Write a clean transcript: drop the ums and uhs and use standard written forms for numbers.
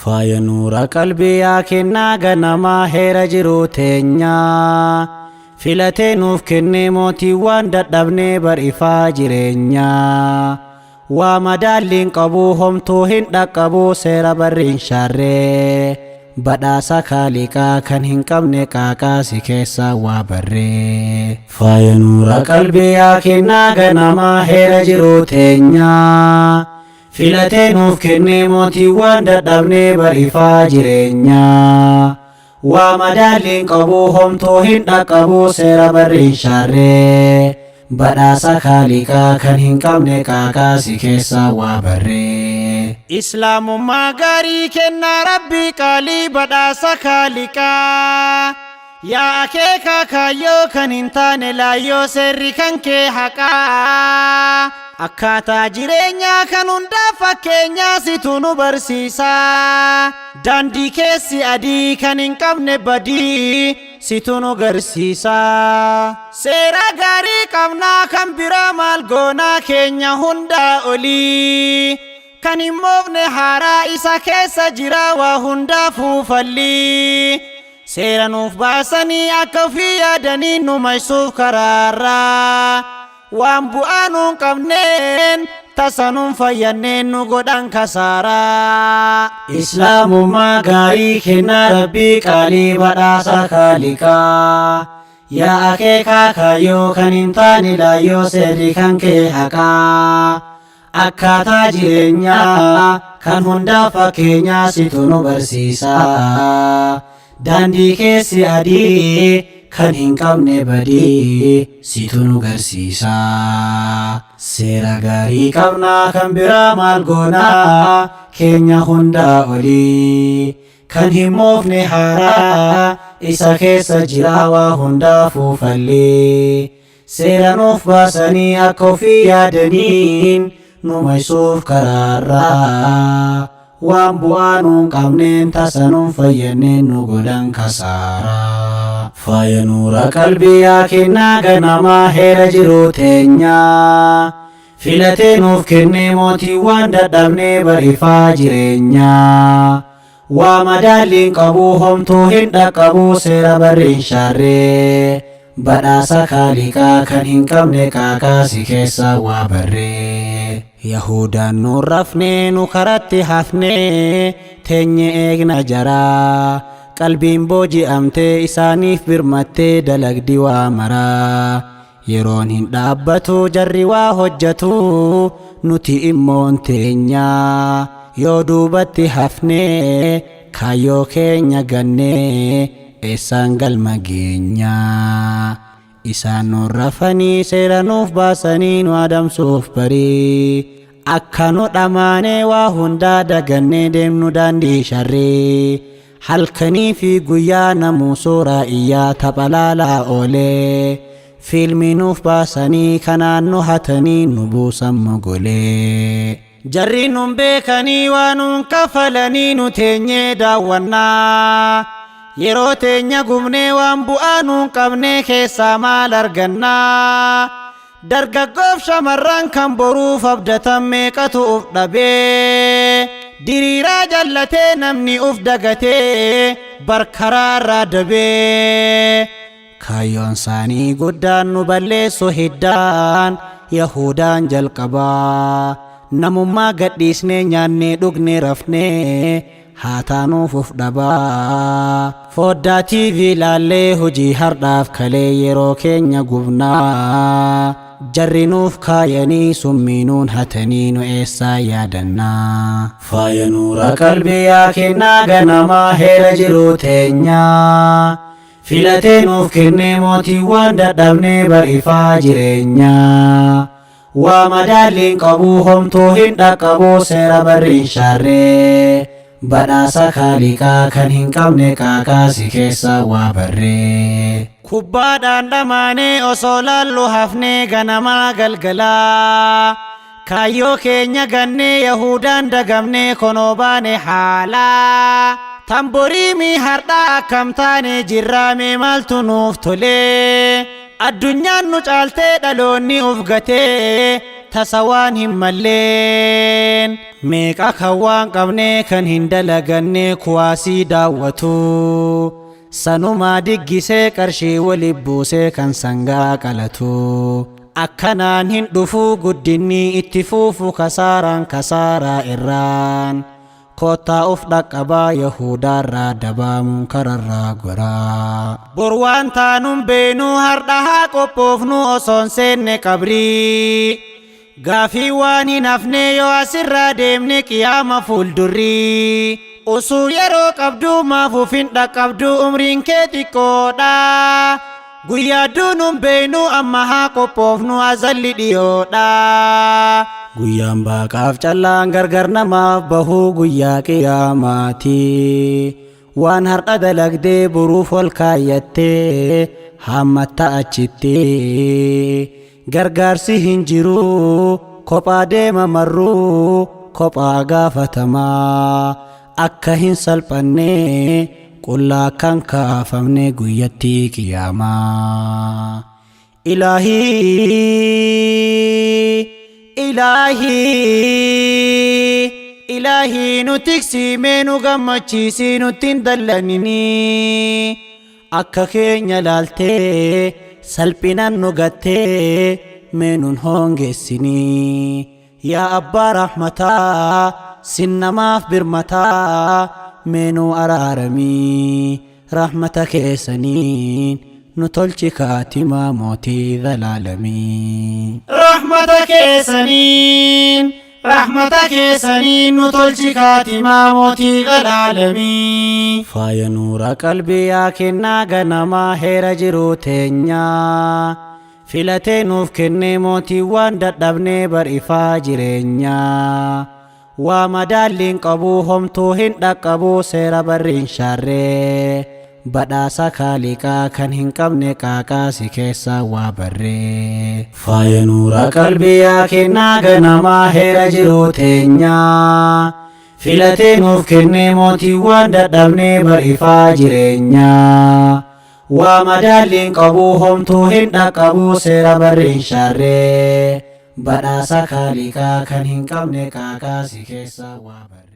Faaya nuura qalbii yaa kennaa ganamaa heera jiruu teenyaa. Filatee nuuf kennee mootii waan dadhabnee bar'ifaa jireenyaa. Waa madaalliin qabuu homtuu hin dhaqqabuu seera barriin shaarree. Badhaasa kaaliqaa kan hin qabne qaaqaasi keessaa waa barree. Faaya nuura qalbii yaa kennaa ganamaa heera jiruu teenyaa. Filatee nuuf kennee mootii waan dadhabnee bar'ifaa jireenyaa. Waa madaalliin qabuu homtuu hin dhaqqabuu seera barriin shaarree. Badhaasa kaaliqaa kan hin qabne qaaqaasi keessaa waa barree. Islaamummaa gaarii kennaa rabbii qaalii badhaasa kaaliqaa. Yaa akeeka kaayyoo kan hin taane laayyoo seerri kan kee haqaa. Akkaataa jireenyaa kan hundaa fakkeenyaa situ nu barsiisaa. Daandii keessi adii kan hin qabne badii situ nu garsiisaa. Seera gaarii qabnaa kan biraa maal goonaa keenya hundaa olii. Kan hin moofne haaraa isa keessa jira waa hundaa fuufallii. Seera nuuf baasanii akka ofii yaadanii nu maysuuf karaarraa. Waan bu'aa nuun qabneen tasa nuun fayyanneen nu godhan kasaaraa. Islaamummaa gaarii kennaa rabbii qaalii badhaasa kaaliqaa. Yaa akeekaa kaayyoo kan hin taane laayyoo seerri kan kee haqaa. Akkaataa jireenyaa kan hundaa fakkeenyaa situ nu barsiisaa. Daandii keessi adii kan hin qabne badii situ nu garsiisaa. Seera gaarii qabnaa kan biraa maal goonaa keenya hundaa olii. Kan hin moofne haaraa isa keessa jira waa hundaa fuufallii. Seera nuuf baasanii akka ofii yaadaniin nu maysuuf karaarraa. Waan bu'aa nuun qabneen tasa nuun fayyanneen nu godhan kasaaraa. Faaya nuura qalbii yaa kennaa ganamaa heera jiruu teenyaa. Filatee nuuf kennee mootii waan dadhabnee bar'ifaa jireenyaa. Waa madaalliin qabuu homtuu hin dhaqqabuu seera barriin shaarree. Badhaasa kaaliqaa kan hin qabne qaaqaasi keessaa waa barree. Yahudaan nuun rafnee nu karatti hafnee teenye eegna jaraa. Qalbiin booji'amtee isaaniif birmattee dalagdi waa maraa. Yeroon hin dhaabbatu jarri waa hojjetu nuti immoon teenyaa. Yoo duubatti hafnee kaayyoo keenya gannee eessaan galma geenyaa. Isaan nuun rafanii seera nuuf baasanii nu adamsuuf barii. Akka nu dhamaanee waa hundaa dagannee deemnu daandii sharrii. Halkanii fi guyyaa namuu suuraa iyyaa tapha laalaa oolee. Fiilmii nuuf baasanii kanaan nu hatanii nu buusan mogolee. Jarri nun beekanii waan nuun kafalanii nu teenyee daawwannaa. Yeroo teenya gubnee waan bu'aa nuun qabnee keessaa maal argannaa. Dargaggoof shamarran kan boruuf abdatan meeqatu uf dhabee. Diriiraa jallatee namni uf dagatee barkaraarraa dabee. Kaayyoon isaanii guddaan nu balleessu hiddaan Yahudaan jalqabaa. Namummaa gadhiisnee nyaannee dhugnee rafnee haa taanuuf uf dhabaa. Foddaa TV laallee hojii hardhaaf kalee yeroo keenya gubnaa. Jarri nuuf kaayanii summiinuun hatanii nu eessaa yaadannaa. Faaya nuura qalbii yaa kennaa ganamaa heera jiruu teenyaa. Filatee nuuf kennee mootii waan dadhabnee bar'ifaa jireenyaa. Waa madaalliin qabuu homtuu hin dhaqqabuu seera barriin shaarree. Badhaasa kaaliqaa kan hin qabne qaaqaasi keessaa waa barree. Kubbaadhaan dhamaanee osoo laallu hafnee ganamaa galgalaa. Kaayyoo keenya gannee Yahudaan dagamnee konoo baane haalaa. Tamboriimii hardhaa akkam taane jirraame maaltu nuuf tolee. Addunyaan nu caaltee dhaloonni uf gatee tasawaan hin malleen meeqa kan waan qabne kan hin dalaganne kuwaasii daawwatu sanumaa diggisee qarshii wali buusee kan sangaa qalatu akkanaan hin dhufu guddinni itti fuufu kasaaraan kasaaraa irraan kottaa of dhaqqabaa yahudaarraa dabaamuun kararraa goraa bor waan taanun beenuu hardha haa qophoofnu osoon seenne qabrii gaafii waan hin hafne yoo asirraa deemne qiyaama fuuldurrii usuu yeroo qabduu maafuuf hin dhaqqabduu umriin kee xiqqoodha guyyaa duunun beenuu amma haa qophoofnu azalli dhiyoodha guyyaan baaqaaf callaan gargar namaaf bahuu guyyaa qiyaamaati waan har'a dalagdee buruuf ol kaayyattee hammatta achitti gargaarsi hin jiru kophaa deema marruu kophaa gaafatamaa akka hin salphanne qullaa kan kaafamne guyyatti qiyaamaa Ilaahi nu tiksi mee nu gammachiisi nuttiin dallanini akka keenya laaltee salphinan nu gattee mee nun hongeessini yaa abbaa rahmataa sinnamaaf birmataa mee nu araaramii rahmata keessaniin nu tolchi kaatimaa mootii zalaalamii rahmata keessaniin nu tolchi kaatimaa mootii zalaalamii faaya nuura qalbii yaa kennaa ganamaa heera jiruu teenyaa filatee nuuf kennee mootii waan dadhabnee bar ifaa jireenyaa waa madaalliin qabuu homtuu hin dhaqqabuu seera barriin shaarree badhaasa kaaliqaa kan hin qabne qaaqaasi keessaa waa barree faaya nuura qalbii yaa kennaa ganamaa heera jiruu teenyaa filatee nuuf kennee mootii waan dadhabnee bar ifaa jireenyaa waa madaalliin qabuu homtuu hin dhaqqabuu seera barriin shaarree badhaasa kaaliqaa kan hin qabne qaaqaasi keessaa waa barree